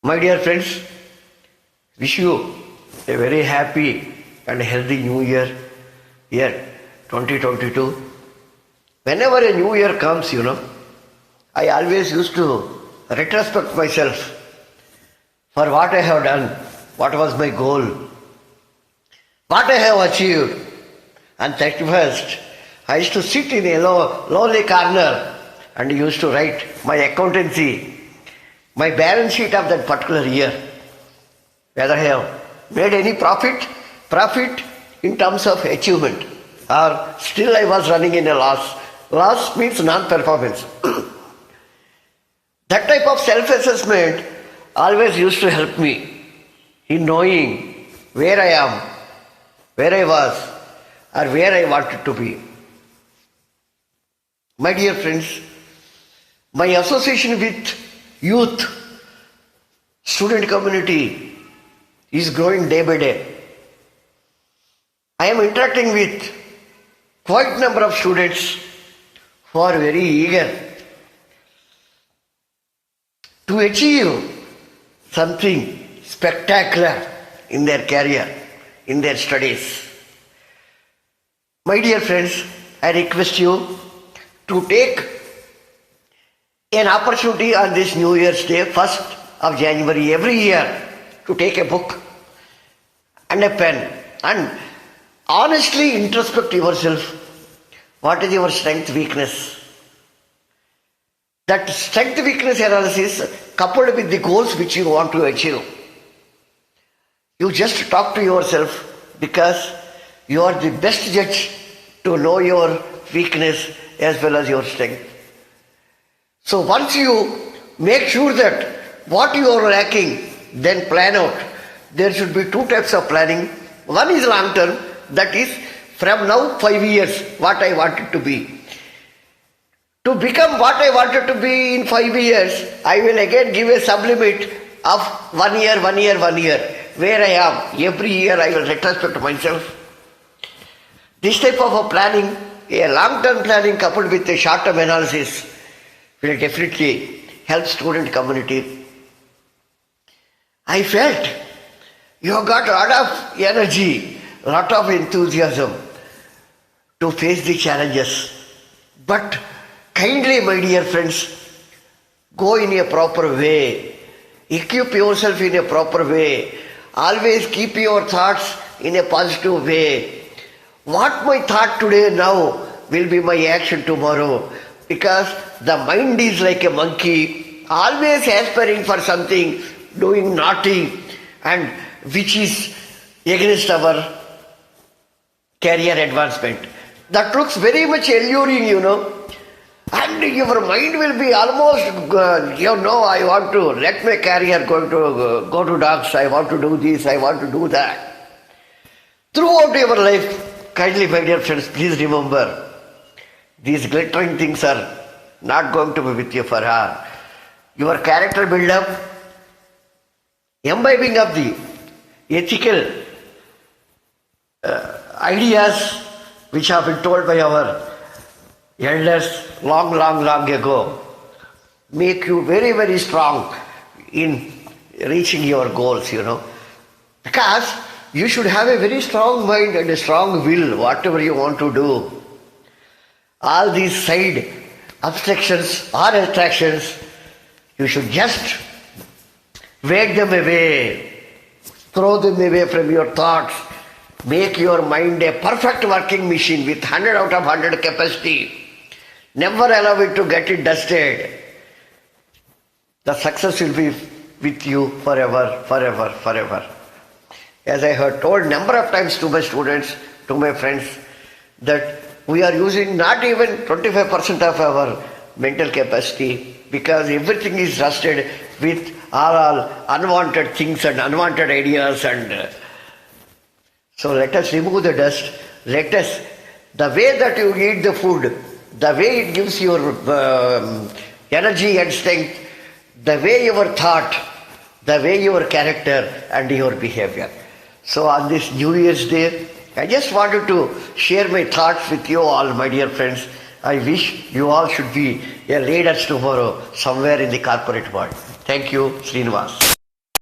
My dear friends, wish you a very happy and healthy new year 2022. Whenever a new year comes, I always used to retrospect myself for what I have done, what was my goal, what I have achieved. And 31st, I used to sit in a lonely corner and used to write my accountancy, my balance sheet of that particular year. Whether I have made any profit in terms of achievement, or still I was running in a loss. Loss means non-performance. That type of self-assessment always used to help me in knowing where I am, where I was, or where I wanted to be. My dear friends, my association with youth, student community is growing day by day. I am interacting with quite a number of students who are very eager to achieve something spectacular in their career, in their studies. My dear friends, I request you to take an opportunity on this New Year's Day, 1st of January, every year, to take a book and a pen and honestly introspect yourself. What is your strength, weakness? That strength weakness analysis coupled with the goals which you want to achieve. You just talk to yourself because you are the best judge to know your weakness as well as your strength. So once you make sure that what you are lacking, then plan out. There should be two types of planning. One is long term, that is from now 5 years, what I wanted to be. To become what I wanted to be in 5 years, I will again give a sublimit of 1 year, where I am. Every year I will retrospect myself. This type of a planning, a long-term planning coupled with a short-term analysis, will definitely help student community. I felt you have got a lot of energy, a lot of enthusiasm to face the challenges. But kindly, my dear friends, go in a proper way. Equip yourself in a proper way. Always keep your thoughts in a positive way. What my thought today now will be my action tomorrow. Because the mind is like a monkey, always aspiring for something, doing naughty, and which is against our career advancement. That looks very much alluring, And your mind will be almost, I want to let my career go to dogs, I want to do this, I want to do that. Throughout your life, kindly, my dear friends, please remember, these glittering things are not going to be with you forever. Your character build-up, imbibing of the ethical ideas which have been told by our elders long ago, make you very, very strong in reaching your goals, Because you should have a very strong mind and a strong will, whatever you want to do. All these side obstructions or attractions, you should just wake them away, throw them away from your thoughts, make your mind a perfect working machine with 100 out of 100 capacity. Never allow it to get it dusted. The success will be with you forever. As I have told number of times to my students, to my friends, that we are using not even 25% of our mental capacity because everything is rusted with all unwanted things and unwanted ideas. And so let us remove the dust. Let us, the way that you eat the food, the way it gives your energy and strength, the way your thought, the way your character and your behavior. So on this New Year's Day, I just wanted to share my thoughts with you all, my dear friends. I wish you all should be a leaders tomorrow somewhere in the corporate world. Thank you, Srinivas.